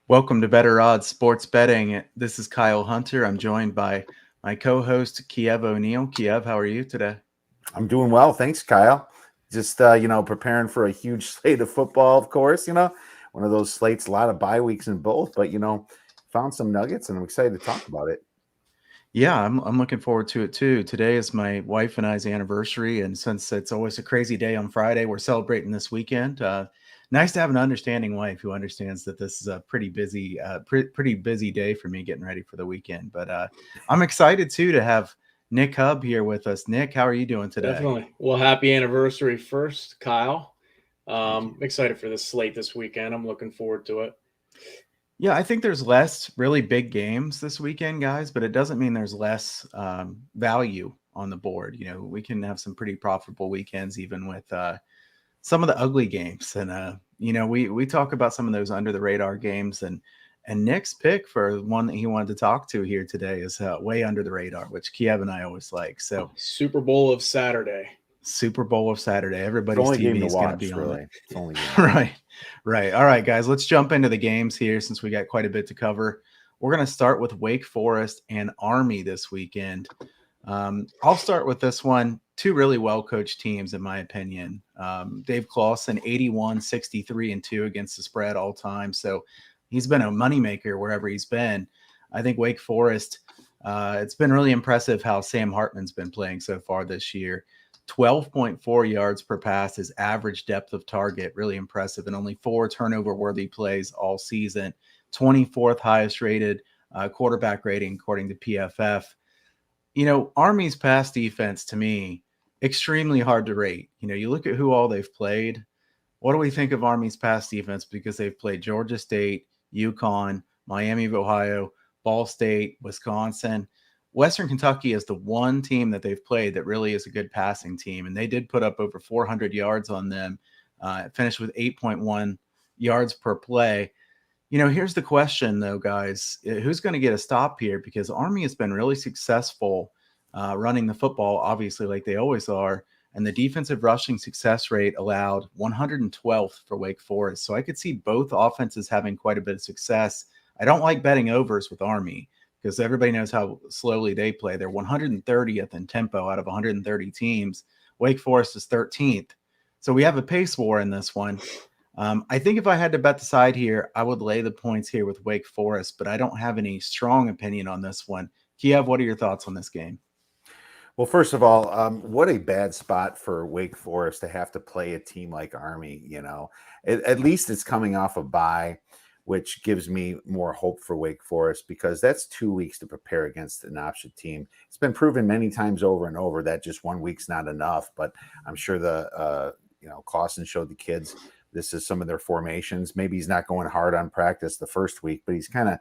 Welcome to Better Odds Sports Betting. This is Kyle Hunter. I'm joined by my co-host Kiev O'Neill. Kiev, how are you today? I'm doing well. Thanks, Kyle. Just, preparing for a huge slate of football, of course, one of those slates, a lot of bye weeks in both, but, found some nuggets and I'm excited to talk about it. Yeah, I'm looking forward to it too. Today is my wife and I's anniversary, and since it's always a crazy day on Friday, we're celebrating this weekend. Nice to have an understanding wife who understands that this is a pretty busy day for me getting ready for the weekend. But I'm excited too to have Nick Hub here with us. Nick, how are you doing today? Definitely. Well, happy anniversary first, Kyle. Thank you. Excited for this slate this weekend. I'm looking forward to it. Yeah, I think there's less really big games this weekend, guys, but it doesn't mean there's less value on the board. We can have some pretty profitable weekends even with some of the ugly games. And we talk about some of those under the radar games, and Nick's pick for one that he wanted to talk to here today is way under the radar, which Kiev and I always like. So Super Bowl of Saturday. Super Bowl of Saturday. Everybody's TV is going to be on it. It's only Right. All right, guys, let's jump into the games here since we got quite a bit to cover. We're going to start with Wake Forest and Army this weekend. I'll start with this one. Two really well-coached teams, in my opinion. Dave Clawson, 81, 63, and 2 against the spread all time. So he's been a moneymaker wherever he's been. I think Wake Forest, it's been really impressive how Sam Hartman's been playing so far this year. 12.4 yards per pass is average depth of target, really impressive, and only 4 turnover-worthy plays all season. 24th highest rated quarterback rating according to PFF. Army's pass defense, to me, extremely hard to rate. You look at who all they've played. What do we think of Army's pass defense? Because they've played Georgia State, UConn, Miami of Ohio, Ball State, Wisconsin. Western Kentucky is the one team that they've played that really is a good passing team, and they did put up over 400 yards on them, finished with 8.1 yards per play. Here's the question, though, guys. Who's going to get a stop here? Because Army has been really successful running the football, obviously, like they always are, and the defensive rushing success rate allowed 112th for Wake Forest. So I could see both offenses having quite a bit of success. I don't like betting overs with Army, because everybody knows how slowly they play. They're 130th in tempo out of 130 teams. Wake Forest is 13th. So we have a pace war in this one. I think if I had to bet the side here, I would lay the points here with Wake Forest, but I don't have any strong opinion on this one. Kiev, what are your thoughts on this game? Well, first of all, what a bad spot for Wake Forest to have to play a team like Army. At least it's coming off a bye, which gives me more hope for Wake Forest, because that's 2 weeks to prepare against an option team. It's been proven many times over and over that just 1 week's not enough, but I'm sure Clawson showed the kids this is some of their formations. Maybe he's not going hard on practice the first week, but he's kind of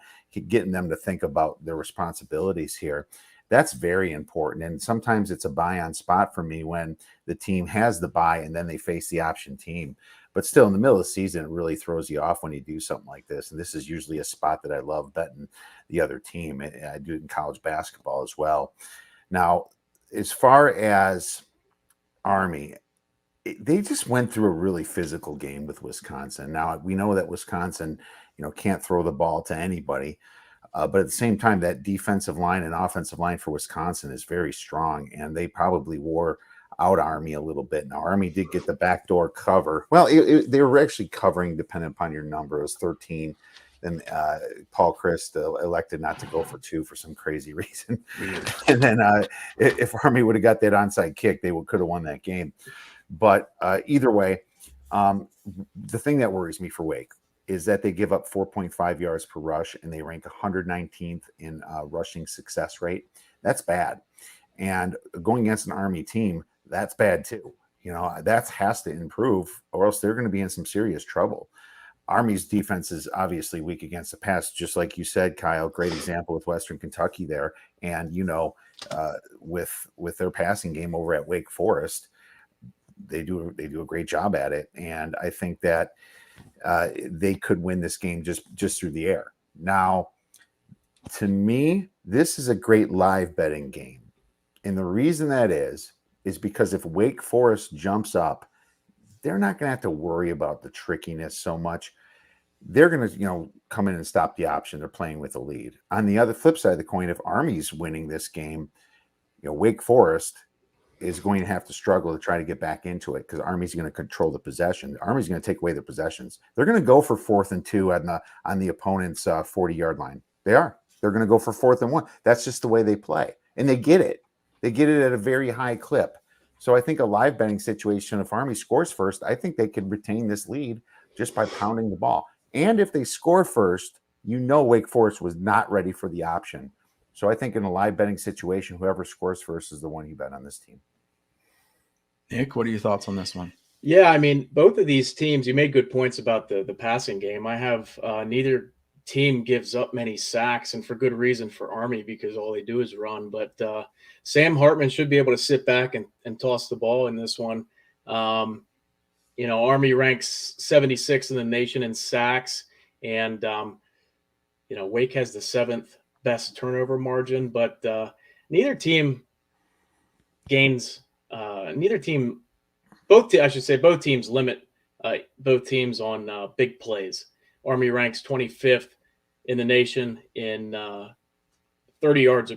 getting them to think about their responsibilities here. That's very important. And sometimes it's a buy on spot for me when the team has the buy and then they face the option team. But still, in the middle of the season, it really throws you off when you do something like this. And this is usually a spot that I love betting the other team. I do it in college basketball as well. Now, as far as Army, they just went through a really physical game with Wisconsin. Now, we know that Wisconsin, can't throw the ball to anybody. But at the same time, that defensive line and offensive line for Wisconsin is very strong, and they probably wore out Army a little bit. Now, Army did get the backdoor cover. Well, they were actually covering, depending upon your number. It was 13. Then Paul Christ elected not to go for 2 for some crazy reason. And then if Army would have got that onside kick, they could have won that game. But either way, the thing that worries me for Wake is that they give up 4.5 yards per rush, and they rank 119th in rushing success rate. That's bad. And going against an Army team, that's bad too. That has to improve, or else they're going to be in some serious trouble. Army's defense is obviously weak against the pass, just like you said, Kyle. Great example with Western Kentucky there. And, with their passing game over at Wake Forest, they do a great job at it. And I think that they could win this game just through the air. Now, to me, this is a great live betting game. And the reason that is because if Wake Forest jumps up, they're not going to have to worry about the trickiness so much. they're going to, come in and stop the option. They're playing with a lead. On the other flip side of the coin, if Army's winning this game, Wake Forest is going to have to struggle to try to get back into it because Army's going to control the possession. Army's going to take away the possessions. They're going to go for 4th and 2 on the opponent's 40-yard line. They are. They're going to go for 4th and 1. That's just the way they play, and they get it. They get it at a very high clip. So I think a live betting situation, if Army scores first, I think they could retain this lead just by pounding the ball. And if they score first, Wake Forest was not ready for the option. So I think in a live betting situation, whoever scores first is the one you bet on this team. Nick, what are your thoughts on this one? Yeah, I mean, both of these teams, you made good points about the passing game. I have neither team gives up many sacks, and for good reason for Army because all they do is run. But Sam Hartman should be able to sit back and toss the ball in this one. Army ranks 76 in the nation in sacks, and Wake has the 7th best turnover margin. But neither team gains. Both teams limit both teams on big plays. Army ranks 25th in the nation in 30 yards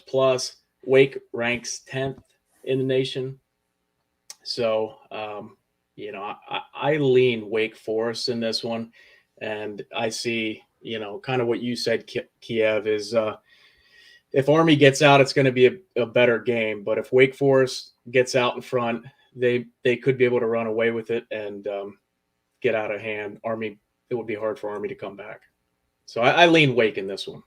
plus. Wake ranks 10th in the nation. So, I lean Wake Forest in this one, and I see, kind of what you said, Kiev, is if Army gets out, it's going to be a better game. But if Wake Forest gets out in front, they could be able to run away with it and get out of hand. Army, it would be hard for Army to come back. So I lean Wake in this one.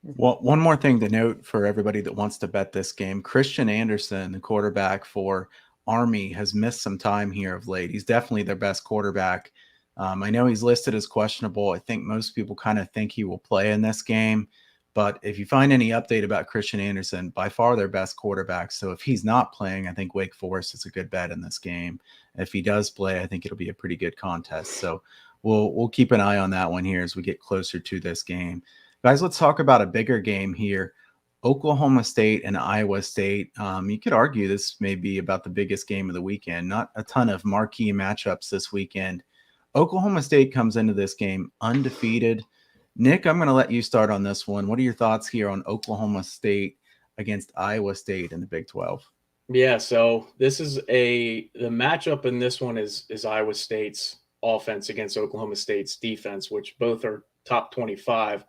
Well, one more thing to note for everybody that wants to bet this game, Christian Anderson, the quarterback for Army, has missed some time here of late. He's definitely their best quarterback. I know he's listed as questionable. I think most people kind of think he will play in this game. But if you find any update about Christian Anderson, by far their best quarterback. So if he's not playing, I think Wake Forest is a good bet in this game. If he does play, I think it'll be a pretty good contest. So we'll keep an eye on that one here as we get closer to this game. Guys, let's talk about a bigger game here. Oklahoma State and Iowa State. You could argue this may be about the biggest game of the weekend. Not a ton of marquee matchups this weekend. Oklahoma State comes into this game undefeated. Nick, I'm going to let you start on this one. What are your thoughts here on Oklahoma State against Iowa State in the Big 12? Yeah, so this is the matchup in this one is Iowa State's offense against Oklahoma State's defense, which both are top 25.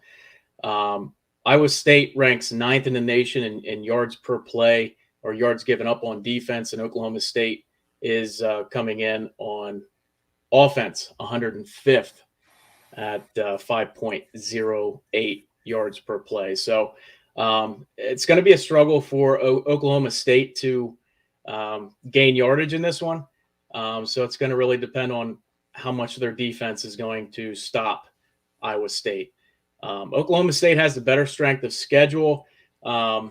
Iowa State ranks 9th in the nation in yards per play or yards given up on defense, and Oklahoma State is coming in on offense 105th at 5.08 yards per play. So it's going to be a struggle for Oklahoma State to gain yardage in this one. So it's going to really depend on how much their defense is going to stop Iowa State. Oklahoma State has the better strength of schedule. Who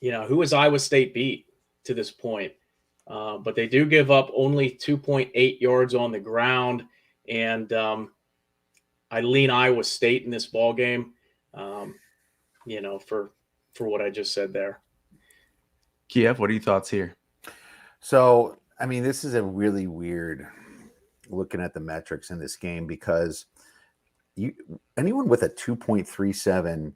has Iowa State beat to this point? But they do give up only 2.8 yards on the ground. And I lean Iowa State in this ball game, for what I just said there. Kiev, what are your thoughts here? So, I mean, this is a really weird looking at the metrics in this game because anyone with a 2.37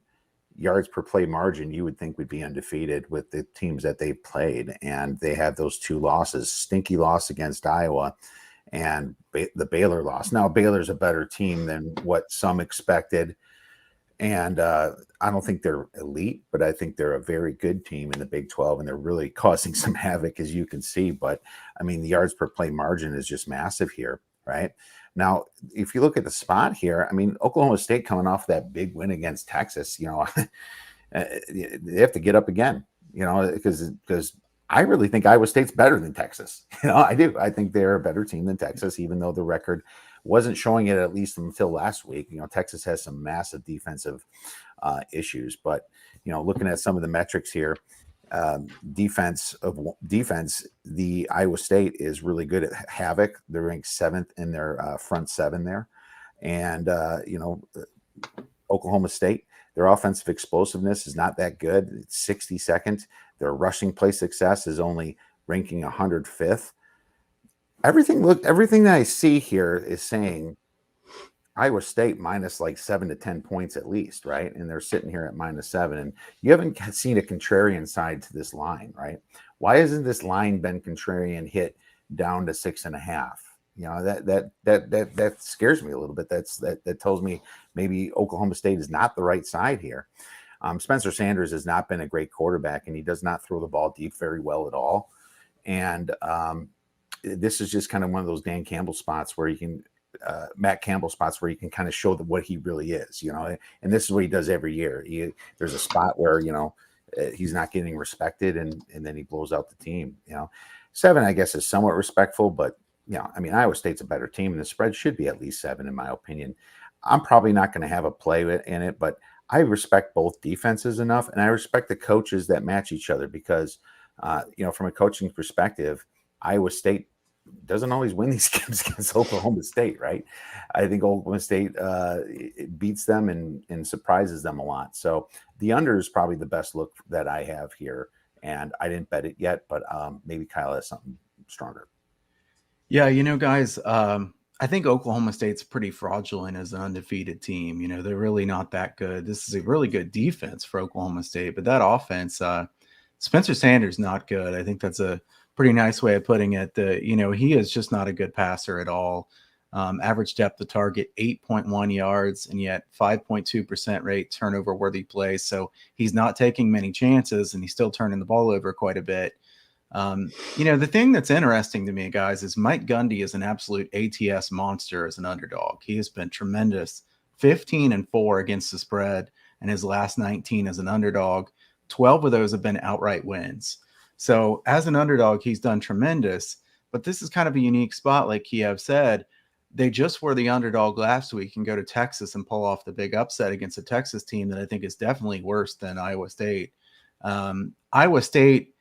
yards per play margin, you would think would be undefeated with the teams that they've played. And they have those 2 losses, stinky loss against Iowa and the Baylor loss. Now, Baylor's a better team than what some expected. And I don't think they're elite, but I think they're a very good team in the Big 12, and they're really causing some havoc, as you can see. But, I mean, the yards per play margin is just massive here, right? Now, if you look at the spot here, I mean, Oklahoma State coming off that big win against Texas, they have to get up again, because I really think Iowa State's better than Texas. I do. I think they're a better team than Texas, even though the record wasn't showing it at least until last week. Texas has some massive defensive issues, but looking at some of the metrics here, defense, the Iowa State is really good at havoc. They're ranked 7th in their front 7 there, and Oklahoma State, their offensive explosiveness is not that good. It's 62nd. Their rushing play success is only ranking 105th. Everything that I see here is saying Iowa State minus like 7 to 10 points at least, right? And they're sitting here at -7. And you haven't seen a contrarian side to this line, right? Why hasn't this line been contrarian hit down to 6.5? You know, that scares me a little bit. That tells me maybe Oklahoma State is not the right side here. Spencer Sanders has not been a great quarterback, and he does not throw the ball deep very well at all. And this is just kind of one of those Dan Campbell spots where you can, Matt Campbell spots where you can kind of show what he really is, you know. And this is what he does every year. There's a spot where, you know, he's not getting respected, and then he blows out the team. You know, 7, I guess, is somewhat respectful, but you know, I mean, Iowa State's a better team, and the spread should be at least 7, in my opinion. I'm probably not going to have a play in it, but I respect both defenses enough, and I respect the coaches that match each other because, you know, from a coaching perspective, Iowa State doesn't always win these games against Oklahoma State, right? I think Oklahoma State beats them and surprises them a lot. So the under is probably the best look that I have here, and I didn't bet it yet, but maybe Kyle has something stronger. Yeah, you know, guys, I think Oklahoma State's pretty fraudulent as an undefeated team. You know, they're really not that good. This is a really good defense for Oklahoma State, but that offense, Spencer Sanders, not good. I think that's a pretty nice way of putting it. You know, he is just not a good passer at all. Average depth of target, 8.1 yards, and yet 5.2% rate turnover worthy plays. So he's not taking many chances, and he's still turning the ball over quite a bit. You know, the thing that's interesting to me, guys, is Mike Gundy is an absolute ATS monster as an underdog. He has been tremendous, 15-4 against the spread, and his last 19 as an underdog. 12 of those have been outright wins. So as an underdog, he's done tremendous, but this is kind of a unique spot. Like Kiev said, they just were the underdog last week and go to Texas and pull off the big upset against a Texas team that I think is definitely worse than Iowa State. Iowa State,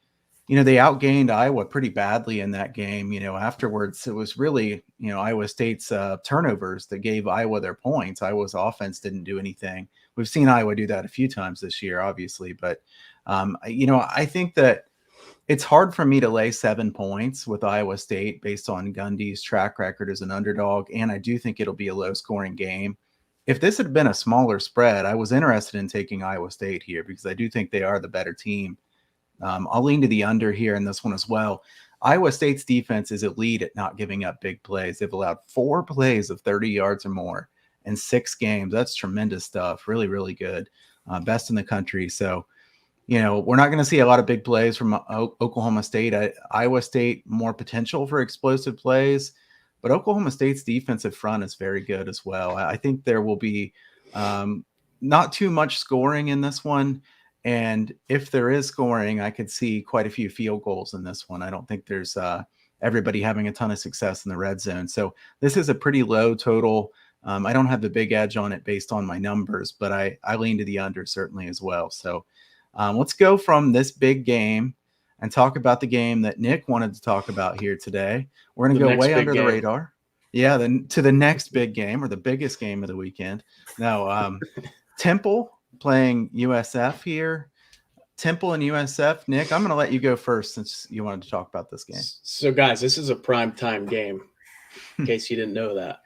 you know, they outgained Iowa pretty badly in that game. You know, afterwards, it was really, you know, Iowa State's turnovers that gave Iowa their points. Iowa's offense didn't do anything. We've seen Iowa do that a few times this year, obviously. But, you know, I think that it's hard for me to lay 7 points with Iowa State based on Gundy's track record as an underdog. And I do think it'll be a low-scoring game. If this had been a smaller spread, I was interested in taking Iowa State here because I do think they are the better team. I'll lean to the under here in this one as well. Iowa State's defense is elite at not giving up big plays. They've allowed 4 plays of 30 yards or more in 6 games. That's tremendous stuff. Really, really good. Best in the country. So, you know, we're not going to see a lot of big plays from Oklahoma State. Iowa State, more potential for explosive plays, but Oklahoma State's defensive front is very good as well. I think there will be not too much scoring in this one. And if there is scoring, I could see quite a few field goals in this one. I don't think there's everybody having a ton of success in the red zone. So this is a pretty low total. I don't have the big edge on it based on my numbers, but I lean to the under certainly as well. So let's go from this big game and talk about the game that Nick wanted to talk about here today. We're going to go way under the radar. Yeah, then to the next big game, or the biggest game of the weekend. No, Temple playing USF here. Temple and USF. Nick, I'm going to let you go first since you wanted to talk about this game. So, guys, this is a primetime game, in case you didn't know that.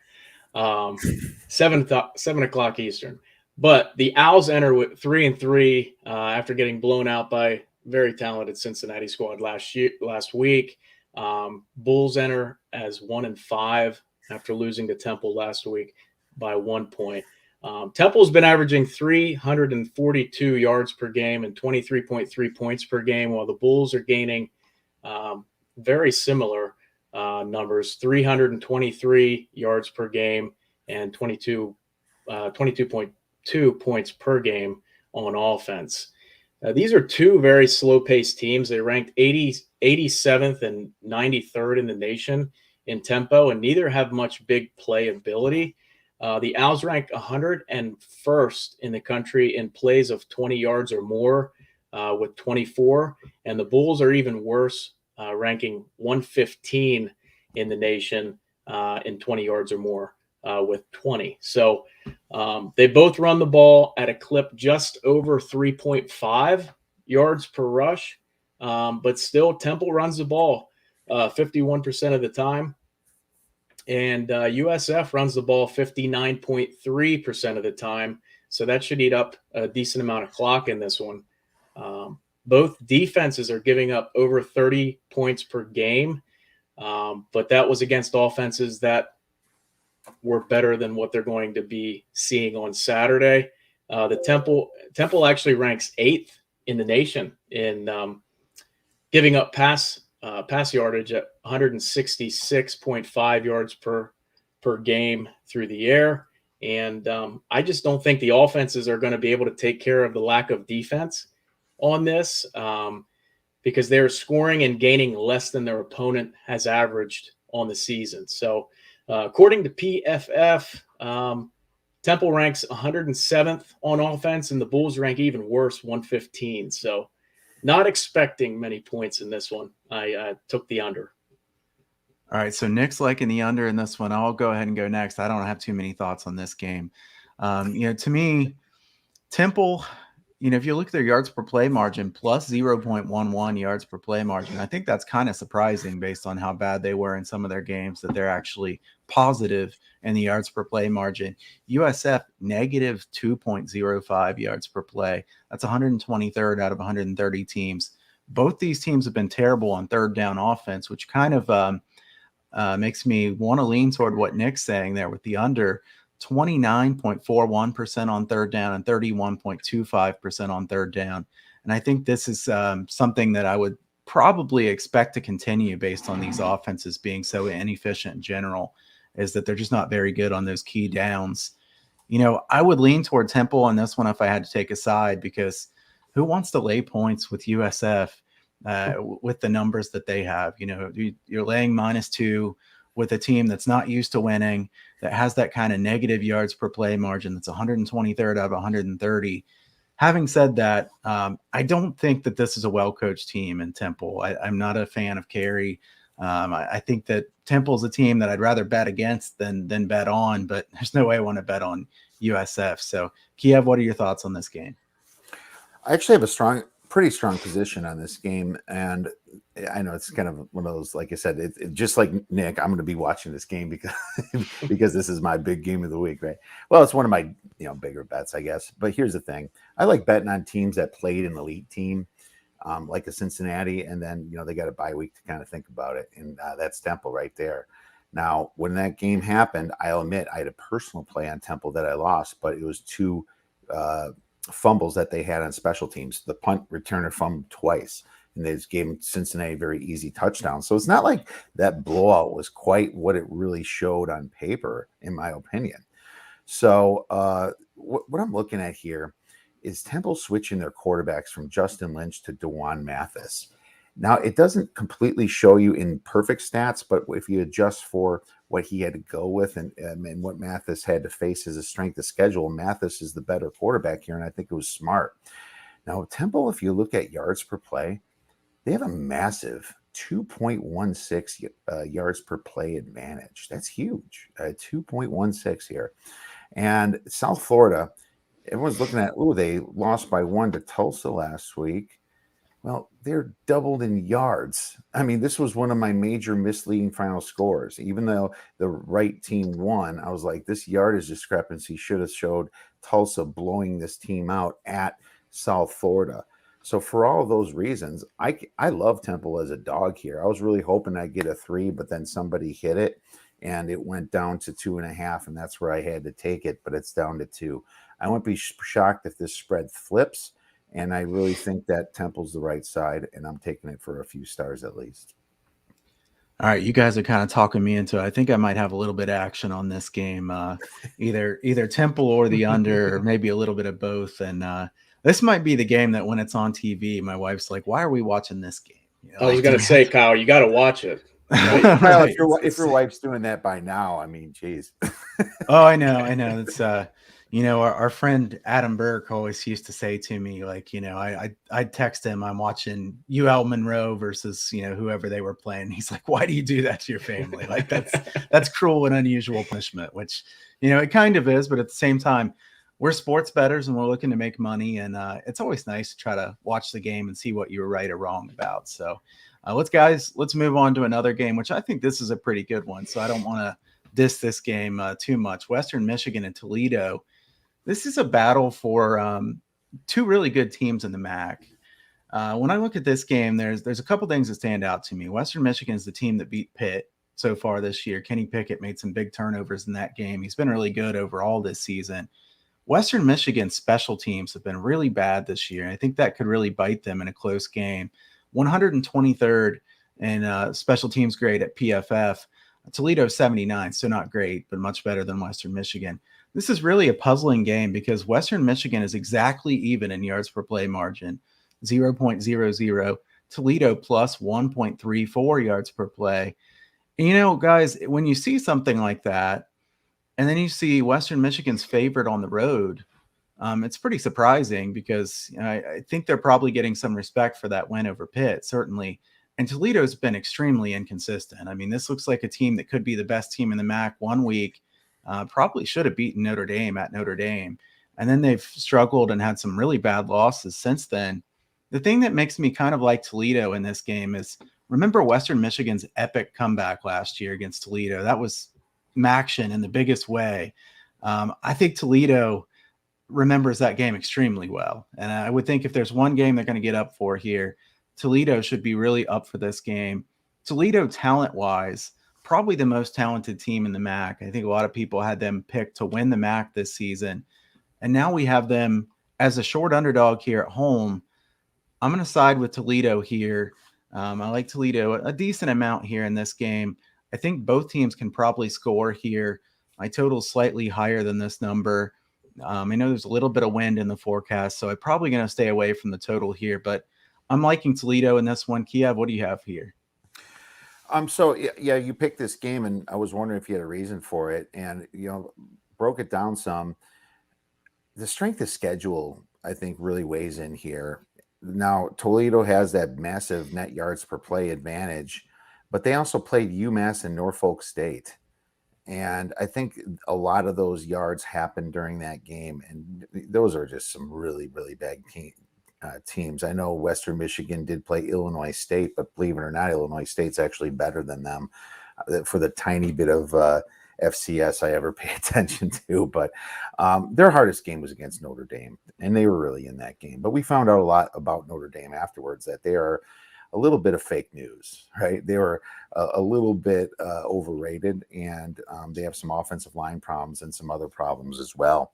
7 o'clock Eastern. But the Owls enter with 3-3 after getting blown out by very talented Cincinnati squad last week. Bulls enter as 1-5 after losing to Temple last week by 1 point. Temple's been averaging 342 yards per game and 23.3 points per game, while the Bulls are gaining very similar numbers, 323 yards per game and 22.2 points per game on offense. These are two very slow-paced teams. They ranked 87th and 93rd in the nation in tempo, and neither have much big play ability. The Owls ranked 101st in the country in plays of 20 yards or more with 24, and the Bulls are even worse, ranking 115 in the nation in 20 yards or more with 20. So they both run the ball at a clip just over 3.5 yards per rush, but still Temple runs the ball 51% of the time. And USF runs the ball 59.3% of the time. So that should eat up a decent amount of clock in this one. Both defenses are giving up over 30 points per game. But that was against offenses that were better than what they're going to be seeing on Saturday. The Temple actually ranks 8th in the nation in giving up pass yardage at 166.5 yards per game through the air. And I just don't think the offenses are going to be able to take care of the lack of defense on this because they're scoring and gaining less than their opponent has averaged on the season. So according to PFF, Temple ranks 107th on offense, and the Bulls rank even worse, 115. So not expecting many points in this one. I took the under. All right, so Nick's liking the under in this one. I'll go ahead and go next. I don't have too many thoughts on this game. To me, Temple, if you look at their yards per play margin, plus 0.11 yards per play margin, I think that's kind of surprising based on how bad they were in some of their games, that they're actually positive in the yards per play margin. USF, negative 2.05 yards per play. That's 123rd out of 130 teams. Both these teams have been terrible on third down offense, which kind of makes me want to lean toward what Nick's saying there with the under. 29.41% on third down and 31.25% on third down. And I think this is something that I would probably expect to continue based on these offenses being so inefficient in general, is that they're just not very good on those key downs. I would lean toward Temple on this one if I had to take a side, because who wants to lay points with USF with the numbers that they have? You're laying -2 with a team that's not used to winning, that has that kind of negative yards per play margin, that's 123rd out of 130. Having said that, I don't think that this is a well-coached team in Temple. I'm not a fan of Carey. I think that Temple's a team that I'd rather bet against than bet on, but there's no way I want to bet on USF. So, Kiev, what are your thoughts on this game? I actually have a pretty strong position on this game, and I know it's kind of one of those, like I said, it just like Nick, I'm going to be watching this game because because this is my big game of the week, right? Well, it's one of my bigger bets, I guess. But here's the thing: I like betting on teams that played an elite team, like a Cincinnati, and then they got a bye week to kind of think about it, and that's Temple right there. Now, when that game happened, I'll admit I had a personal play on Temple that I lost, but it was two fumbles that they had on special teams. The punt returner fumbled twice, and they just gave Cincinnati a very easy touchdown. So it's not like that blowout was quite what it really showed on paper, in my opinion. So what I'm looking at here is Temple switching their quarterbacks from Justin Lynch to DeJuan Mathis. Now, it doesn't completely show you in perfect stats, but if you adjust for what he had to go with and what Mathis had to face as a strength of schedule, Mathis is the better quarterback here, and I think it was smart. Now, Temple, if you look at yards per play, they have a massive 2.16 yards per play advantage. That's huge, 2.16 here. And South Florida, everyone's looking at, they lost by 1 to Tulsa last week. Well, they're doubled in yards. I mean, this was one of my major misleading final scores. Even though the right team won, I was like, this yardage discrepancy should have showed Tulsa blowing this team out at South Florida. So for all of those reasons, I love Temple as a dog here. I was really hoping I'd get a 3, but then somebody hit it, and it went down to 2.5, and that's where I had to take it, but it's down to 2. I wouldn't be shocked if this spread flips. And I really think that Temple's the right side, and I'm taking it for a few stars at least. All right, you guys are kind of talking me into it. I think I might have a little bit of action on this game, either Temple or the under, or maybe a little bit of both. And this might be the game that when it's on TV, my wife's like, "Why are we watching this game?" I was going to say, Kyle, you got to watch it. Right? Well, if your wife's doing that by now, I mean, geez. Oh, I know. It's our friend Adam Burke always used to say to me, like, I'd text him, I'm watching UL Monroe versus, whoever they were playing. He's like, why do you do that to your family? Like, that's cruel and unusual punishment, which, it kind of is. But at the same time, we're sports bettors and we're looking to make money. And it's always nice to try to watch the game and see what you were right or wrong about. So let's move on to another game, which I think this is a pretty good one. So I don't want to diss this game too much. Western Michigan and Toledo. This is a battle for two really good teams in the MAC. When I look at this game, there's a couple things that stand out to me. Western Michigan is the team that beat Pitt so far this year. Kenny Pickett made some big turnovers in that game. He's been really good overall this season. Western Michigan's special teams have been really bad this year. And I think that could really bite them in a close game. 123rd in special teams grade at PFF. Toledo 79, so not great, but much better than Western Michigan. This is really a puzzling game because Western Michigan is exactly even in yards per play margin, 0.00. Toledo plus 1.34 yards per play. And, you know, guys, when you see something like that, and then you see Western Michigan's favored on the road, it's pretty surprising because I think they're probably getting some respect for that win over Pitt, certainly. And Toledo's been extremely inconsistent. I mean, this looks like a team that could be the best team in the MAC one week. Probably should have beaten Notre Dame at Notre Dame. And then they've struggled and had some really bad losses since then. The thing that makes me kind of like Toledo in this game is, remember Western Michigan's epic comeback last year against Toledo? That was Maction in the biggest way. I think Toledo remembers that game extremely well. And I would think if there's one game they're going to get up for here, Toledo should be really up for this game. Toledo, talent-wise, probably the most talented team in the MAC. I think a lot of people had them picked to win the MAC this season. And now we have them as a short underdog here at home. I'm going to side with Toledo here. I like Toledo a decent amount here in this game. I think both teams can probably score here. My total is slightly higher than this number. I know there's a little bit of wind in the forecast, so I'm probably going to stay away from the total here. But I'm liking Toledo in this one. Kiev, what do you have here? So yeah, you picked this game, and I was wondering if you had a reason for it, and broke it down some. The strength of schedule, I think, really weighs in here. Now, Toledo has that massive net yards per play advantage, but they also played UMass and Norfolk State. And I think a lot of those yards happened during that game. And those are just some really, really bad teams. I know Western Michigan did play Illinois State, but believe it or not, Illinois State's actually better than them for the tiny bit of FCS I ever pay attention to. But their hardest game was against Notre Dame, and they were really in that game. But we found out a lot about Notre Dame afterwards, that they are a little bit of fake news, right? They were a little bit overrated, and they have some offensive line problems and some other problems as well.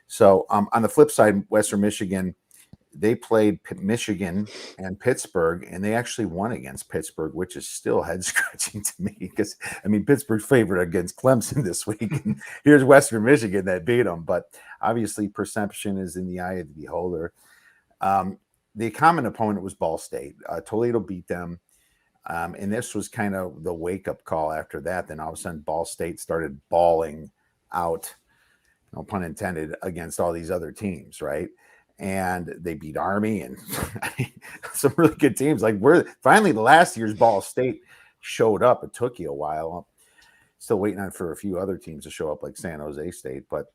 So on the flip side, Western Michigan, they played Michigan and Pittsburgh, and they actually won against Pittsburgh, which is still head-scratching to me because, I mean, Pittsburgh's favored against Clemson this week, and here's Western Michigan that beat them. But obviously perception is in the eye of the beholder. The common opponent was Ball State. Toledo beat them, and this was kind of the wake-up call after that. Then all of a sudden, Ball State started balling out, no pun intended, against all these other teams, right? And they beat Army and some really good teams. Like, finally, the last year's Ball State showed up. It took you a while. I'm still waiting on for a few other teams to show up, like San Jose State. But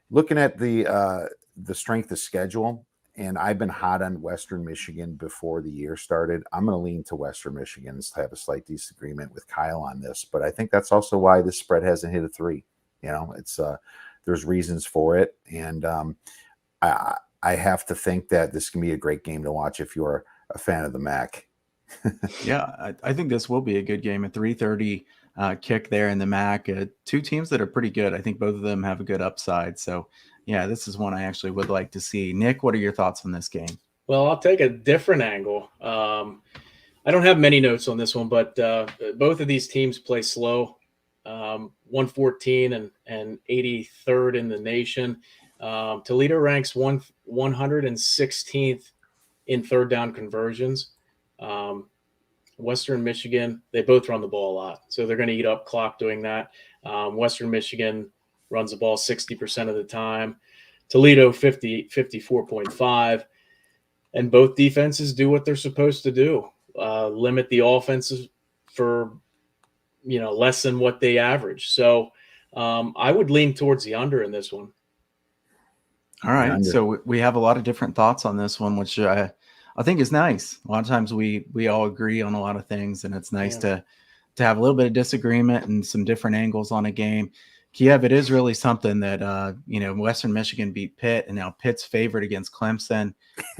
looking at the strength of schedule, and I've been hot on Western Michigan before the year started. I'm going to lean to Western Michigan. I have a slight disagreement with Kyle on this, but I think that's also why this spread hasn't hit a 3. It's there's reasons for it, and I have to think that this can be a great game to watch if you're a fan of the MAC. Yeah, I think this will be a good game. A 3:30 kick there in the MAC. Two teams that are pretty good. I think both of them have a good upside. So, yeah, this is one I actually would like to see. Nick, what are your thoughts on this game? Well, I'll take a different angle. I don't have many notes on this one, but both of these teams play slow. 114 and 83rd in the nation. Toledo ranks 116th in third down conversions. Western Michigan, they both run the ball a lot, so they're going to eat up clock doing that. Western Michigan runs the ball 60% of the time. Toledo 54.5, and both defenses do what they're supposed to do. Limit the offenses for less than what they average. So I would lean towards the under in this one. All right, so we have a lot of different thoughts on this one, which I think is nice. A lot of times we all agree on a lot of things, and it's nice to to have a little bit of disagreement and some different angles on a game. Kiev, it is really something that, Western Michigan beat Pitt, and now Pitt's favored against Clemson.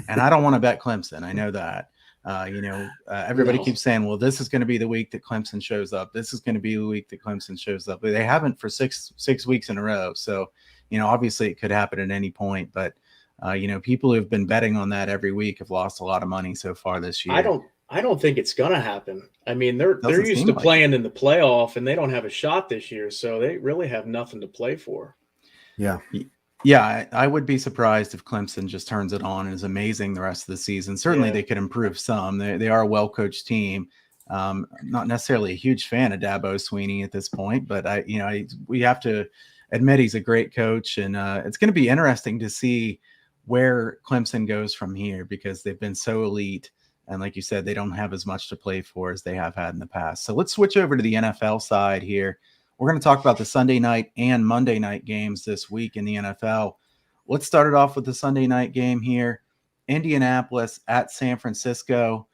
And I don't want to bet Clemson. I know that. Everybody keeps saying, well, this is going to be the week that Clemson shows up. This is going to be the week that Clemson shows up. But they haven't for six weeks in a row. So, obviously it could happen at any point. But, people who've been betting on that every week have lost a lot of money so far this year. I don't think it's going to happen. I mean, they're used to playing in the playoff, and they don't have a shot this year. So they really have nothing to play for. Yeah. Yeah, I would be surprised if Clemson just turns it on and is amazing the rest of the season. Certainly they could improve some. They are a well-coached team. Not necessarily a huge fan of Dabo Swinney at this point, but we have to admit he's a great coach, and it's going to be interesting to see where Clemson goes from here, because they've been so elite. And like you said, they don't have as much to play for as they have had in the past. So let's switch over to the NFL side here. We're going to talk about the Sunday night and Monday night games this week in the NFL. Let's start it off with the Sunday night game here. Indianapolis at San Francisco.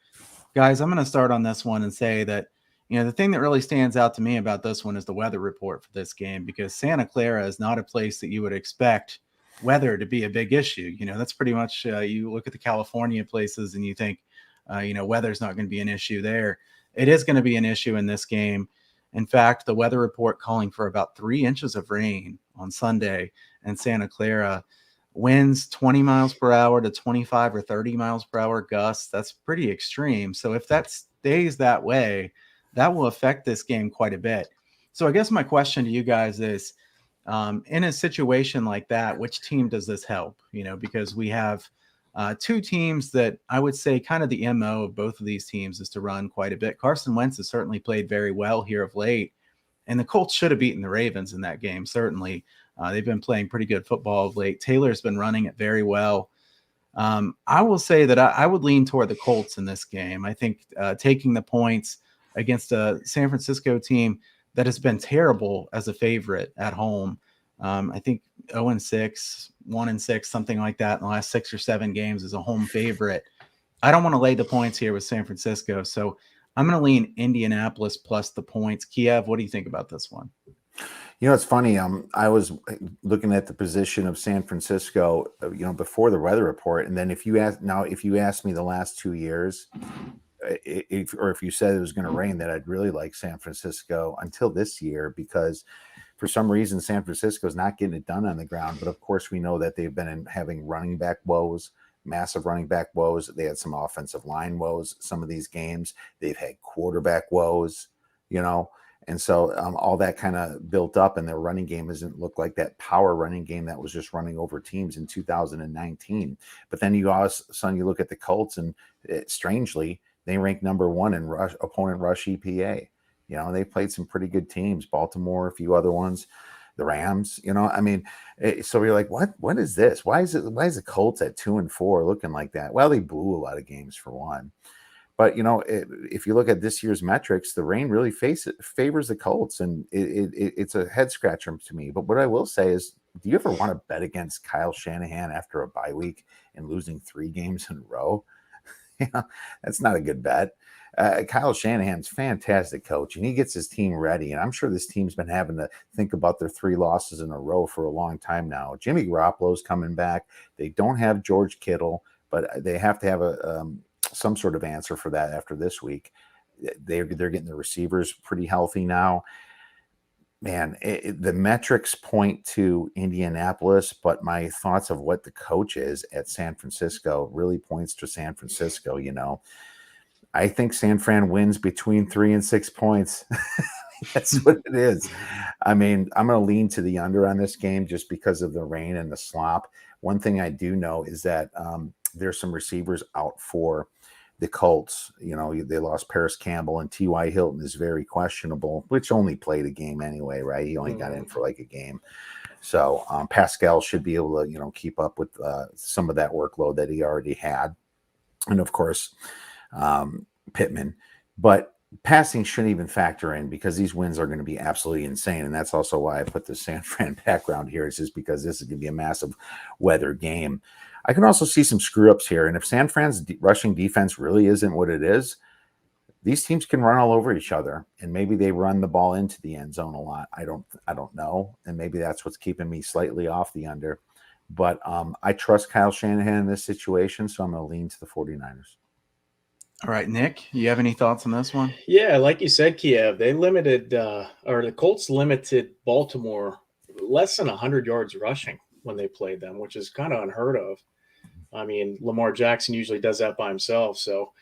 Guys, I'm going to start on this one and say that, the thing that really stands out to me about this one is the weather report for this game, because Santa Clara is not a place that you would expect weather to be a big issue. That's pretty much, you look at the California places and you think, weather's not going to be an issue there. It is going to be an issue in this game. In fact, the weather report calling for about 3 inches of rain on Sunday in Santa Clara. Winds 20 miles per hour to 25 or 30 miles per hour gusts. That's pretty extreme. So if that stays that way, that will affect this game quite a bit. So I guess my question to you guys is, in a situation like that, which team does this help? Because we have two teams that I would say kind of the MO of both of these teams is to run quite a bit. Carson Wentz has certainly played very well here of late, and the Colts should have beaten the Ravens in that game. Certainly. They've been playing pretty good football of late. Taylor's been running it very well. I will say that I would lean toward the Colts in this game. I think taking the points against a San Francisco team that has been terrible as a favorite at home. I think 0-6, 1-6, something like that in the last 6 or 7 games as a home favorite. I don't want to lay the points here with San Francisco, so I'm going to lean Indianapolis plus the points. Kiev, what do you think about this one? It's funny. I was looking at the position of San Francisco, before the weather report, and then if you ask me the last 2 years, if you said it was going to rain, that I'd really like San Francisco until this year, because for some reason San Francisco is not getting it done on the ground. But of course, we know that they've been having running back woes, massive running back woes. They had some offensive line woes. Some of these games they've had quarterback woes, And so all that kind of built up, and their running game doesn't look like that power running game that was just running over teams in 2019. But then you look at the Colts, and strangely, they rank number 1 in opponent rush EPA. They played some pretty good teams, Baltimore, a few other ones, the Rams. So you're like, what is this? Why is the Colts at 2-4 looking like that? Well, they blew a lot of games for one. But, if you look at this year's metrics, the rain really favors the Colts, and it's a head scratcher to me. But what I will say is, do you ever want to bet against Kyle Shanahan after a bye week and losing 3 games in a row? That's not a good bet. Kyle Shanahan's fantastic coach, and he gets his team ready. And I'm sure this team's been having to think about their 3 losses in a row for a long time now. Jimmy Garoppolo's coming back. They don't have George Kittle, but they have to have some sort of answer for that after this week. They're getting the receivers pretty healthy now. Man, the metrics point to Indianapolis, but my thoughts of what the coach is at San Francisco really points to San Francisco. I think San Fran wins between 3 and 6 points. That's what it is. I mean, I'm going to lean to the under on this game just because of the rain and the slop. One thing I do know is that there's some receivers out for the Colts. They lost Paris Campbell, and T.Y. Hilton is very questionable, which only played a game anyway, right? He only got in for like a game. So Pascal should be able to, keep up with some of that workload that he already had. And of course, Pittman. But passing shouldn't even factor in, because these wins are going to be absolutely insane. And that's also why I put the San Fran background here. It's just because this is going to be a massive weather game. I can also see some screw ups here. And if San Fran's rushing defense really isn't what it is, these teams can run all over each other, and maybe they run the ball into the end zone a lot. I don't know, and maybe that's what's keeping me slightly off the under. But I trust Kyle Shanahan in this situation, so I'm going to lean to the 49ers. All right, Nick, you have any thoughts on this one? Yeah, like you said, Kiev, the Colts limited Baltimore less than 100 yards rushing when they played them, which is kind of unheard of. I mean, Lamar Jackson usually does that by himself. So,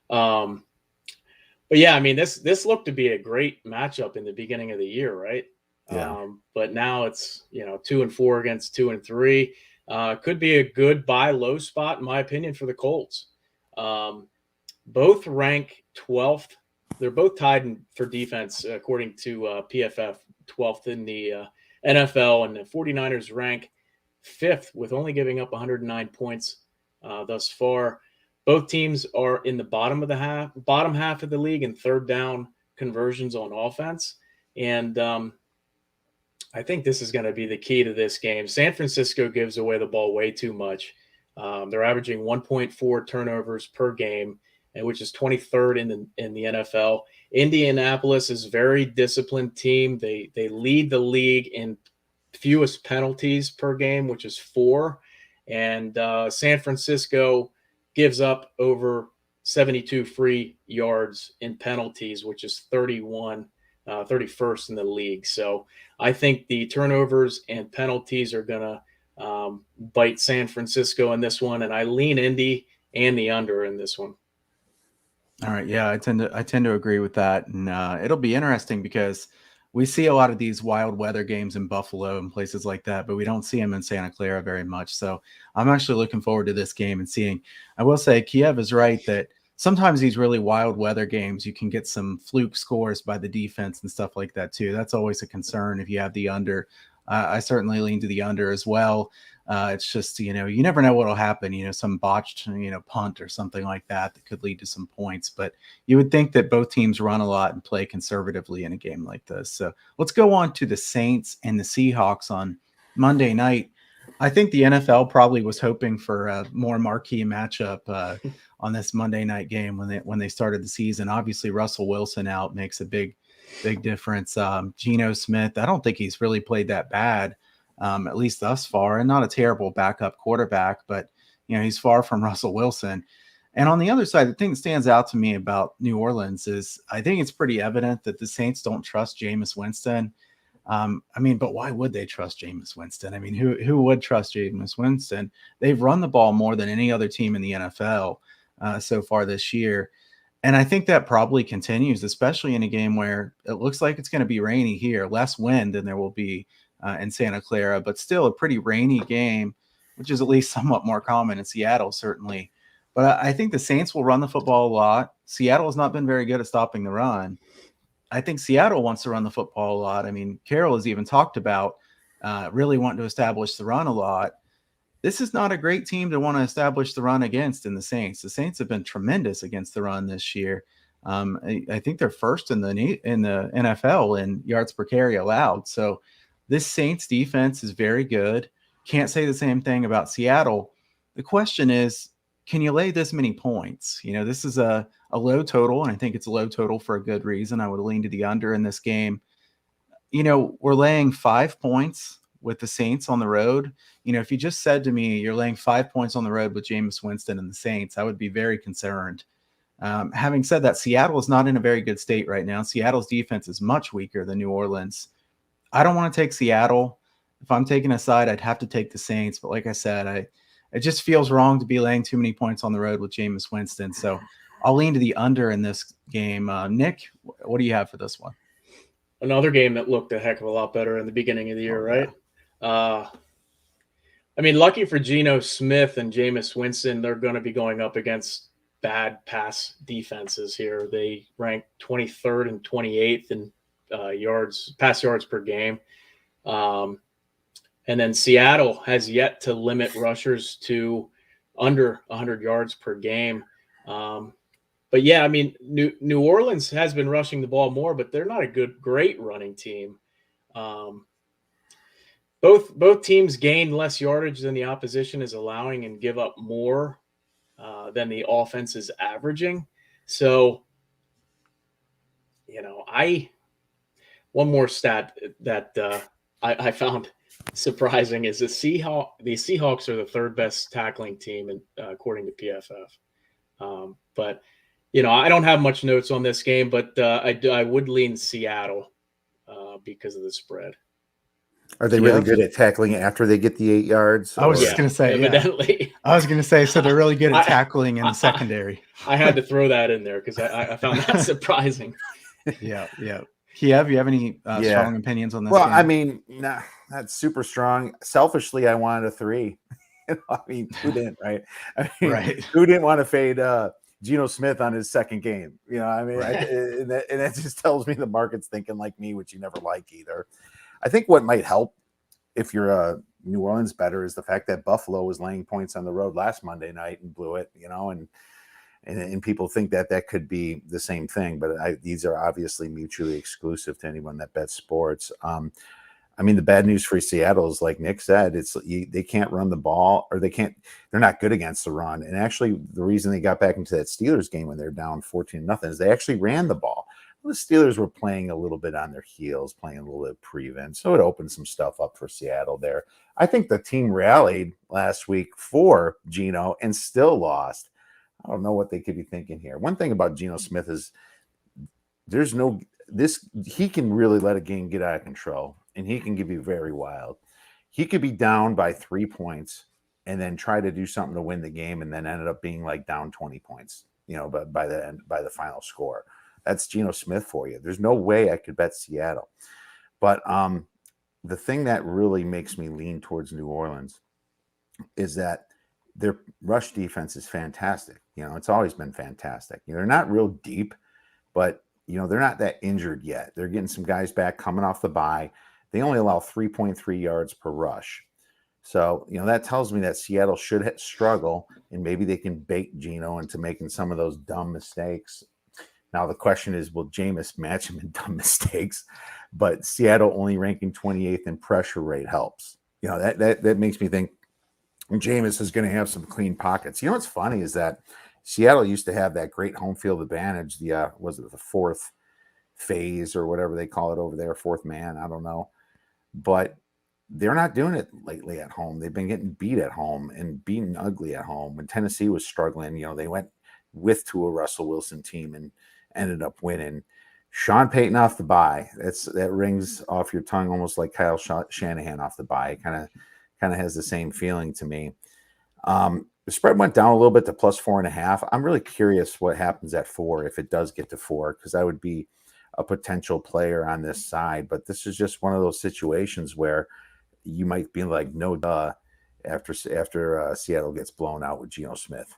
but yeah, I mean, this looked to be a great matchup in the beginning of the year, right? Yeah. But now it's 2-4 against 2-3. Could be a good buy low spot in my opinion for the Colts. Both rank 12th. They're both tied for defense according to PFF, 12th in the NFL, and the 49ers rank 5th with only giving up 109 points thus far. Both teams are in the bottom half of the league in third down conversions on offense. And I think this is going to be the key to this game. San Francisco gives away the ball way too much. They're averaging 1.4 turnovers per game, and which is 23rd in the NFL. Indianapolis is a very disciplined team. They lead the league in fewest penalties per game, which is 4. And San Francisco gives up over 72 free yards in penalties, which is 31st in the league. So I think the turnovers and penalties are going to bite San Francisco in this one, and I lean Indy and the under in this one. All right, yeah, I tend to agree with that, and it'll be interesting because we see a lot of these wild weather games in Buffalo and places like that, but we don't see them in Santa Clara very much. So I'm actually looking forward to this game and seeing. I will say Kiev is right that sometimes these really wild weather games, you can get some fluke scores by the defense and stuff like that too. That's always a concern if you have the under. I certainly lean to the under as well. It's just, you never know what'll happen, some botched, punt or something like that could lead to some points. But you would think that both teams run a lot and play conservatively in a game like this. So let's go on to the Saints and the Seahawks on Monday night. I think the NFL probably was hoping for a more marquee matchup on this Monday night game when they started the season. Obviously, Russell Wilson out makes a big difference. Geno Smith, I don't think he's really played that bad. At least thus far, and not a terrible backup quarterback, but he's far from Russell Wilson. And on the other side, the thing that stands out to me about New Orleans is I think it's pretty evident that the Saints don't trust Jameis Winston. But why would they trust Jameis Winston? I mean, who would trust Jameis Winston? They've run the ball more than any other team in the NFL so far this year. And I think that probably continues, especially in a game where it looks like it's going to be rainy here, less wind than there will be in Santa Clara, but still a pretty rainy game, which is at least somewhat more common in Seattle, certainly. But I think the Saints will run the football a lot. Seattle has not been very good at stopping the run. I think Seattle wants to run the football a lot. I mean, Carroll has even talked about really wanting to establish the run a lot. This is not a great team to want to establish the run against in the Saints. The Saints have been tremendous against the run this year. I think they're first in the NFL in yards per carry allowed. So this Saints defense is very good. Can't say the same thing about Seattle. The question is, can you lay this many points? This is a low total, and I think it's a low total for a good reason. I would lean to the under in this game. We're laying 5 points with the Saints on the road. If you just said to me, you're laying 5 points on the road with Jameis Winston and the Saints, I would be very concerned. Having said that, Seattle is not in a very good state right now. Seattle's defense is much weaker than New Orleans. I don't want to take Seattle. If I'm taking a side, I'd have to take the Saints. But like I said, it just feels wrong to be laying too many points on the road with Jameis Winston. So I'll lean to the under in this game. Nick, what do you have for this one? Another game that looked a heck of a lot better in the beginning of the year, right? Yeah. Lucky for Geno Smith and Jameis Winston, they're going to be going up against bad pass defenses here. They rank 23rd and 28th in pass yards per game. And then Seattle has yet to limit rushers to under 100 yards per game. But yeah, New Orleans has been rushing the ball more, but they're not a great running team. Both teams gain less yardage than the opposition is allowing and give up more than the offense is averaging. So one more stat that I found surprising is the Seahawks are the third best tackling team according to PFF. But I don't have much notes on this game, but I would lean Seattle because of the spread. Are they really good at tackling after they get the 8 yards? I was just going to say, evidently. I was going to say, so they're really good at tackling in the secondary. I had to throw that in there because I found that surprising. Yeah. Kiev, you have any strong opinions on this game? I mean, not super strong. Selfishly, I wanted a 3. I mean, who didn't, right? Right. Who didn't want to fade Geno Smith on his second game? I mean, right. and that just tells me the market's thinking like me, which you never like either. I think what might help if you're a New Orleans better is the fact that Buffalo was laying points on the road last Monday night and blew it, and people think that could be the same thing, but these are obviously mutually exclusive to anyone that bets sports. I mean, the bad news for Seattle is, like Nick said, they can't run the ball, or they're not good against the run. And actually, the reason they got back into that Steelers game when they're down 14-0 is they actually ran the ball. The Steelers were playing a little bit on their heels, playing a little bit prevent, so it opened some stuff up for Seattle there. I think the team rallied last week for Geno and still lost. I don't know what they could be thinking here. One thing about Geno Smith is he can really let a game get out of control, and he can be very wild. He could be down by 3 points and then try to do something to win the game, and then ended up being like down 20 points, but by the final score. That's Geno Smith for you. There's no way I could bet Seattle. But the thing that really makes me lean towards New Orleans is that their rush defense is fantastic. It's always been fantastic. They're not real deep, but, they're not that injured yet. They're getting some guys back coming off the bye. They only allow 3.3 yards per rush. So, that tells me that Seattle should struggle, and maybe they can bait Geno into making some of those dumb mistakes. Now, the question is, will Jameis match him in dumb mistakes? But Seattle only ranking 28th in pressure rate helps. That makes me think Jameis is going to have some clean pockets. What's funny is that Seattle used to have that great home field advantage. Was it the fourth phase or whatever they call it over there, fourth man? I don't know. But they're not doing it lately at home. They've been getting beat at home and beaten ugly at home. When Tennessee was struggling, they went to a Russell Wilson team and ended up winning. Sean Payton off the bye. That rings off your tongue almost like Kyle Shanahan off the bye. Kind of has the same feeling to me. The spread went down a little bit to plus 4.5. I'm really curious what happens at 4 if it does get to 4, because I would be a potential player on this side. But this is just one of those situations where you might be like, no duh, after Seattle gets blown out with Geno Smith.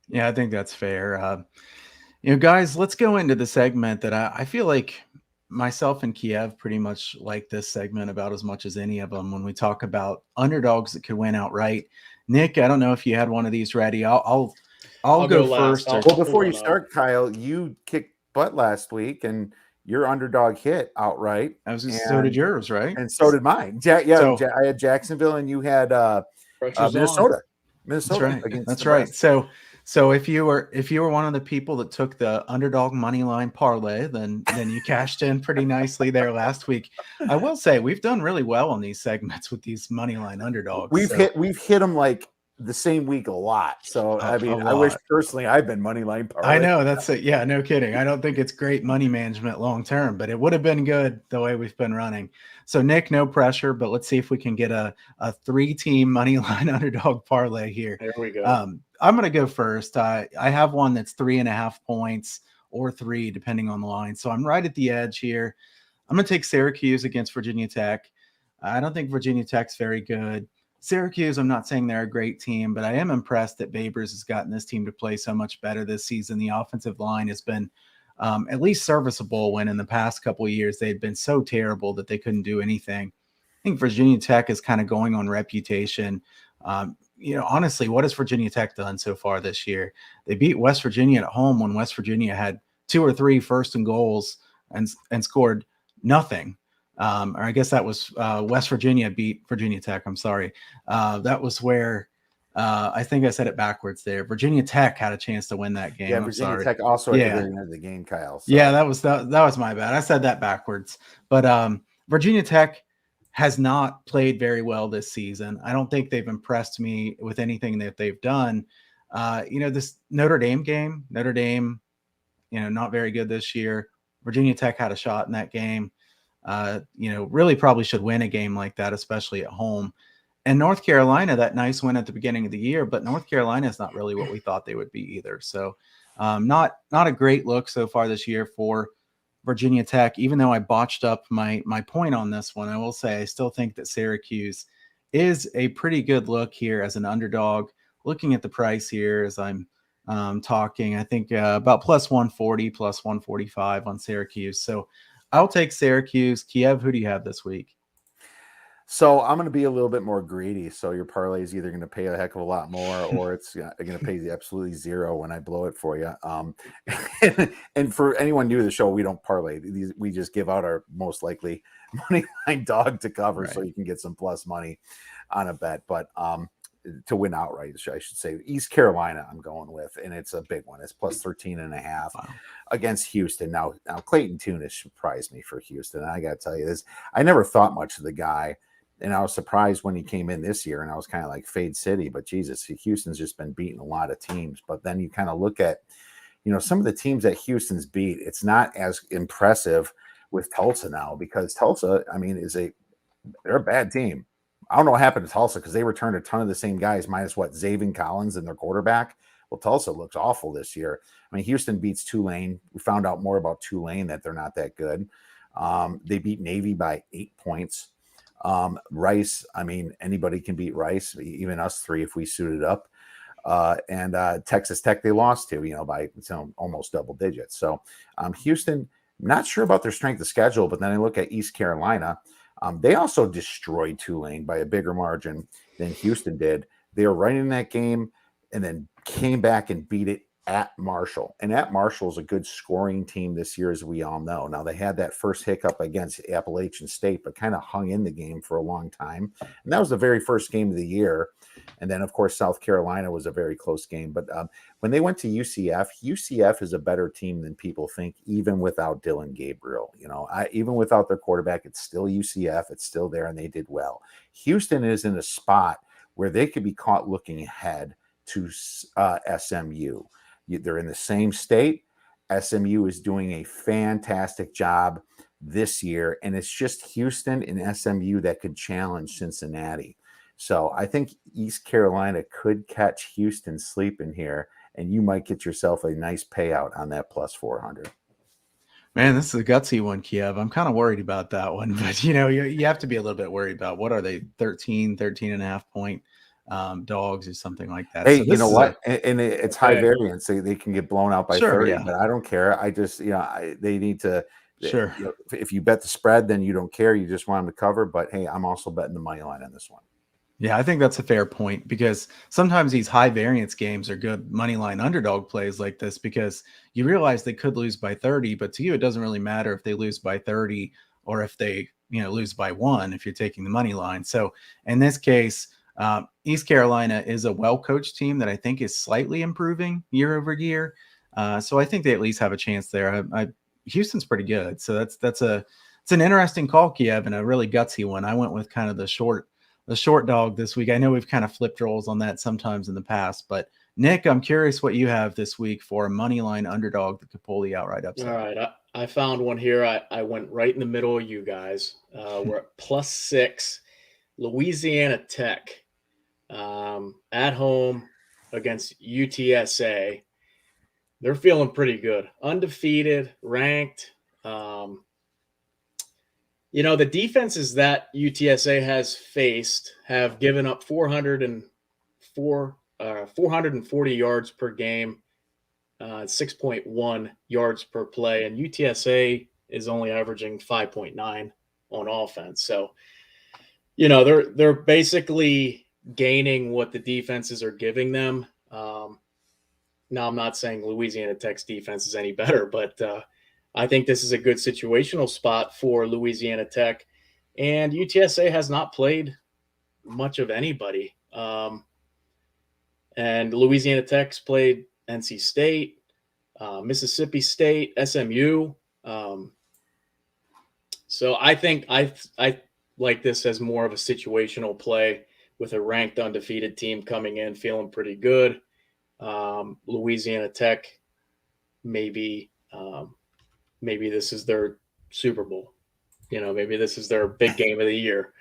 Yeah, I think that's fair. Guys, let's go into the segment that I feel like myself and Kiev pretty much like this segment about as much as any of them when we talk about underdogs that could win outright. Nick, I don't know if you had one of these ready. I'll go first. Well, before you start, Kyle, you kicked butt last week, and your underdog hit outright. So did yours, right? And so did mine. I had Jacksonville, and you had Minnesota. That's right. That's right. So if you were one of the people that took the Underdog Moneyline parlay, then you cashed in pretty nicely there last week. I will say we've done really well on these segments with these Moneyline underdogs. We've hit them like the same week a lot. So I mean, I wish personally I'd been Moneyline parlay. I know, that's it. Yeah, no kidding. I don't think it's great money management long term, but it would have been good the way we've been running. So Nick, no pressure, but let's see if we can get a 3-team Moneyline underdog parlay here. There we go. I'm going to go first. I have one that's 3.5 points or 3, depending on the line. So I'm right at the edge here. I'm going to take Syracuse against Virginia Tech. I don't think Virginia Tech's very good. Syracuse, I'm not saying they're a great team, but I am impressed that Babers has gotten this team to play so much better this season. The offensive line has been at least serviceable, when in the past couple of years they'd been so terrible that they couldn't do anything. I think Virginia Tech is kind of going on reputation. Honestly, what has Virginia Tech done so far this year? They beat West Virginia at home when West Virginia had 2 or 3 first and goals and scored nothing. Or I guess that was West Virginia beat Virginia Tech. I'm sorry. That was where I think I said it backwards there. Virginia Tech had a chance to win that game. Yeah, I'm Virginia sorry. Tech also at the Yeah. very end of the game, Kyle. So. Yeah, that was my bad. I said that backwards. But Virginia Tech has not played very well this season. I don't think they've impressed me with anything that they've done. This Notre Dame game, not very good this year. Virginia Tech had a shot in that game. Really probably should win a game like that, especially at home. And North Carolina, that nice win at the beginning of the year, but North Carolina is not really what we thought they would be either. So not a great look so far this year for Virginia Tech. Even though I botched up my point on this one, I will say I still think that Syracuse is a pretty good look here as an underdog. Looking at the price here as I'm talking, I think about plus 140, plus 145 on Syracuse. So I'll take Syracuse. Kiev, who do you have this week? So I'm going to be a little bit more greedy. So your parlay is either going to pay a heck of a lot more, or it's going to pay the absolutely zero when I blow it for you. And for anyone new to the show, we don't parlay. We just give out our most likely money line dog to cover, right, so you can get some plus money on a bet. But to win outright, I should say. East Carolina, I'm going with, and it's a big one. It's plus 13.5 against Houston. Now Clayton Tune has surprised me for Houston. And I got to tell you this, I never thought much of the guy. And I was surprised when he came in this year, and I was kind of like Fade City, but Jesus, Houston's just been beating a lot of teams. But then you kind of look at, some of the teams that Houston's beat, it's not as impressive with Tulsa now, because Tulsa, they're a bad team. I don't know what happened to Tulsa, because they returned a ton of the same guys, minus Zaven Collins and their quarterback. Well, Tulsa looks awful this year. Houston beats Tulane. We found out more about Tulane, that they're not that good. They beat Navy by 8 points. Rice, anybody can beat Rice, even us three if we suited up. And Texas Tech, they lost to, by almost double digits. So Houston, not sure about their strength of schedule, but then I look at East Carolina. They also destroyed Tulane by a bigger margin than Houston did. They were right in that game and then came back and beat it at Marshall. And at Marshall is a good scoring team this year, as we all know. Now, they had that first hiccup against Appalachian State, but kind of hung in the game for a long time. And that was the very first game of the year. And then, of course, South Carolina was a very close game. But when they went to UCF is a better team than people think, even without Dylan Gabriel. Even without their quarterback, it's still UCF. It's still there, and they did well. Houston is in a spot where they could be caught looking ahead to SMU. They're in the same state. SMU is doing a fantastic job this year, and it's just Houston and SMU that could challenge Cincinnati. So I think East Carolina could catch Houston sleeping here, and you might get yourself a nice payout on that plus 400. Man, this is a gutsy one, Kiev. I'm kind of worried about that one, but you have to be a little bit worried about what are they, 13 and a half point dogs or something like that. Hey, so you know what? And it's high variance. They can get blown out by 30, but I don't care. I just, they need to. Sure. If you bet the spread, then you don't care. You just want them to cover. But hey, I'm also betting the money line on this one. Yeah, I think that's a fair point, because sometimes these high variance games are good money line underdog plays like this, because you realize they could lose by 30, but to you, it doesn't really matter if they lose by 30 or if they, lose by 1, if you're taking the money line. So in this case, East Carolina is a well-coached team that I think is slightly improving year over year. So I think they at least have a chance there. Houston's pretty good. So it's an interesting call, Kiev, and a really gutsy one. I went with kind of the short dog this week. I know we've kind of flipped roles on that sometimes in the past, but Nick, I'm curious what you have this week for a money line underdog that could pull the outright upset. All right. I found one here. I went right in the middle of you guys. We're at plus 6, Louisiana Tech at home against UTSA. They're feeling pretty good. Undefeated, ranked. The defenses that UTSA has faced have given up 440 yards per game, 6.1 yards per play, and UTSA is only averaging 5.9 on offense. So, they're basically gaining what the defenses are giving them. Now, I'm not saying Louisiana Tech's defense is any better, but I think this is a good situational spot for Louisiana Tech. And UTSA has not played much of anybody. and Louisiana Tech's played NC State, Mississippi State, SMU. So I think I like this as more of a situational play with a ranked undefeated team coming in feeling pretty good. Louisiana Tech, maybe this is their Super Bowl. Maybe this is their big game of the year.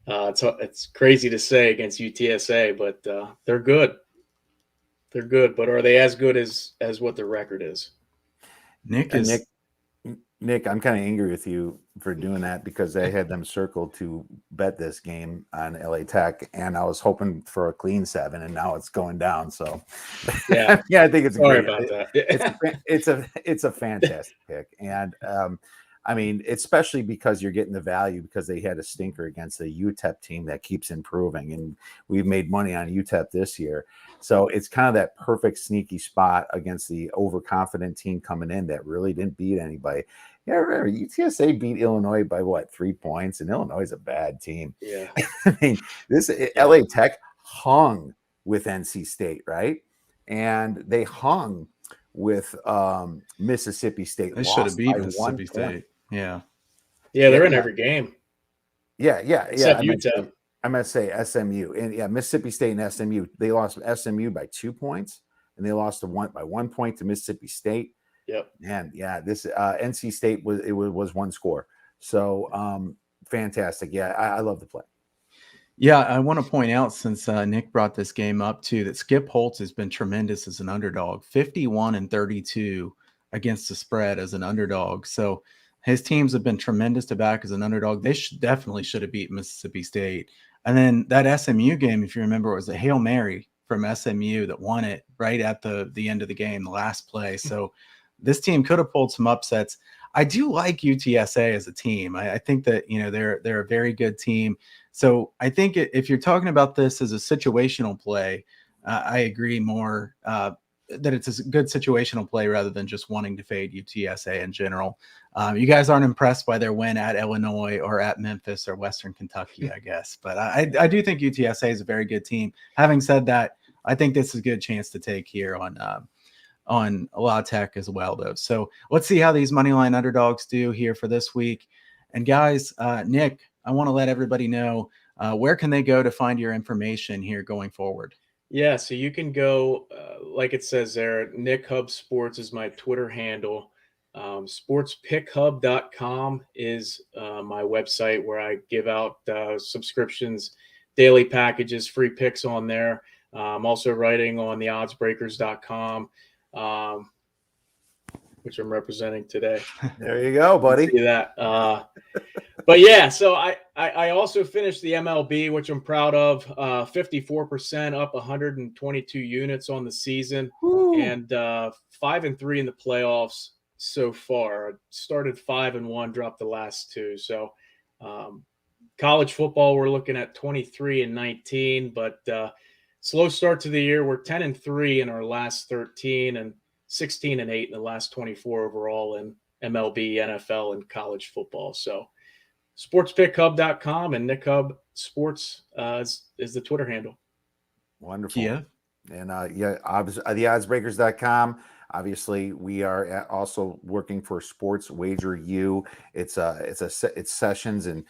It's crazy to say against UTSA, but they're good. They're good, but are they as good as what their record is? Nick, I'm kind of angry with you for doing that because I had them circled to bet this game on LA Tech, and I was hoping for a clean 7, and now it's going down. So, yeah, I think it's sorry great. about that. It's a fantastic pick, and I mean, especially because you're getting the value because they had a stinker against the UTEP team that keeps improving, and we've made money on UTEP this year. So it's kind of that perfect sneaky spot against the overconfident team coming in that really didn't beat anybody. Yeah, remember UTSA beat Illinois by 3 points, and Illinois is a bad team. Yeah, I mean, LA Tech hung with NC State, right? And they hung with Mississippi State. They should have beat Mississippi State. Yeah, they're in every game. Yeah. Except UTEP. I'm going to say SMU. And Mississippi State and SMU, they lost SMU by 2 points, and they lost by 1 point to Mississippi State. Yep. And this NC State was one score. So fantastic. Yeah, I love the play. Yeah, I want to point out, since Nick brought this game up too, that Skip Holtz has been tremendous as an underdog, 51-32 against the spread as an underdog. So his teams have been tremendous to back as an underdog. They definitely should have beat Mississippi State. And then that SMU game, if you remember, it was a Hail Mary from SMU that won it right at the end of the game, the last play. So this team could have pulled some upsets. I do like UTSA as a team. I think that, they're a very good team. So I think if you're talking about this as a situational play, I agree more that it's a good situational play rather than just wanting to fade UTSA in general. You guys aren't impressed by their win at Illinois or at Memphis or Western Kentucky, I guess. But I do think UTSA is a very good team. Having said that, I think this is a good chance to take here on La Tech as well, though. So let's see how these Moneyline underdogs do here for this week. And guys, Nick, I want to let everybody know where can they go to find your information here going forward? Yeah, so you can go, like it says there, Nick Hub Sports is my Twitter handle. Sportspickhub.com is my website where I give out subscriptions, daily packages, free picks on there. I'm also writing on the oddsbreakers.com, which I'm representing today. There you go, buddy. See that. But yeah, so I also finished the MLB, which I'm proud of. 54% up, 122 units on the season. Woo. And 5-3 in the playoffs so far. I started 5-1, dropped the last 2. So college football, we're looking at 23-19, but slow start to the year. We're 10-3 in our last 13 and 16-8 in the last 24 overall in MLB, NFL, and college football. So sportspickhub.com and Nick Hub Sports is the Twitter handle. Wonderful. Yeah. And the oddsbreakers.com. Obviously, we are also working for Sports Wager U. It's sessions and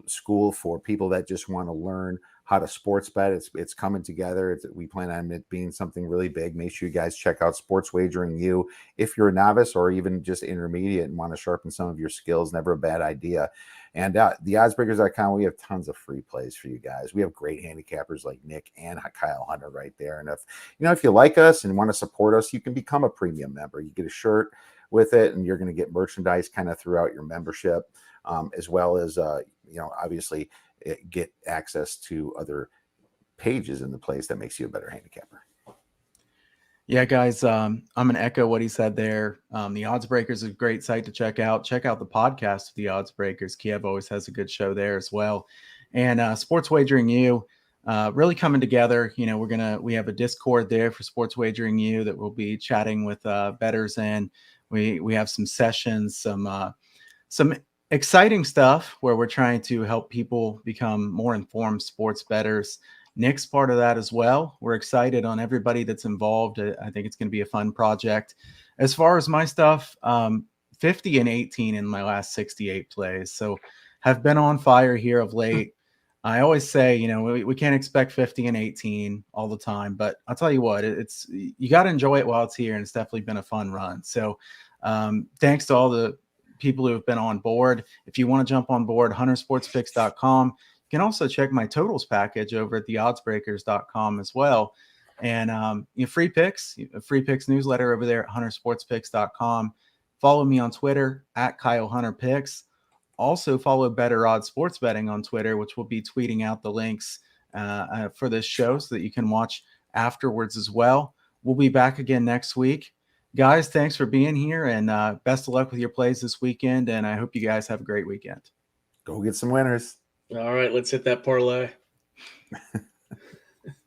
school for people that just want to learn how to sports bet. It's coming together. We plan on it being something really big. Make sure you guys check out Sports Wagering U. If you're a novice or even just intermediate and want to sharpen some of your skills, never a bad idea. And the oddsbreakers.com, we have tons of free plays for you guys. We have great handicappers like Nick and Kyle Hunter right there. And if you like us and want to support us, you can become a premium member. You get a shirt with it, and you're going to get merchandise kind of throughout your membership, as well as obviously get access to other pages in the place that makes you a better handicapper. Yeah, guys, I'm going to echo what he said there. The Odds Breakers is a great site to check out. Check out the podcast of the Odds Breakers. Kiev always has a good show there as well. And Sports Wagering U, really coming together. We have a Discord there for Sports Wagering U that we'll be chatting with bettors in. We have some sessions, some exciting stuff where we're trying to help people become more informed sports bettors. Nick's part of that as well. We're excited on everybody that's involved. I think it's going to be a fun project. As far as my stuff, 50 and 18 in my last 68 plays. So have been on fire here of late. I always say, we can't expect 50 and 18 all the time, but I'll tell you what, you got to enjoy it while it's here. And it's definitely been a fun run. So thanks to all the people who have been on board. If you want to jump on board, huntersportspicks.com. You can also check my totals package over at theoddsbreakers.com as well. And free picks newsletter over there at huntersportspicks.com. Follow me on Twitter at Kyle Hunter Picks. Also follow Better Odds Sports Betting on Twitter, which will be tweeting out the links for this show so that you can watch afterwards as well. We'll be back again next week. Guys, thanks for being here, and best of luck with your plays this weekend, and I hope you guys have a great weekend. Go get some winners. All right, let's hit that parlay.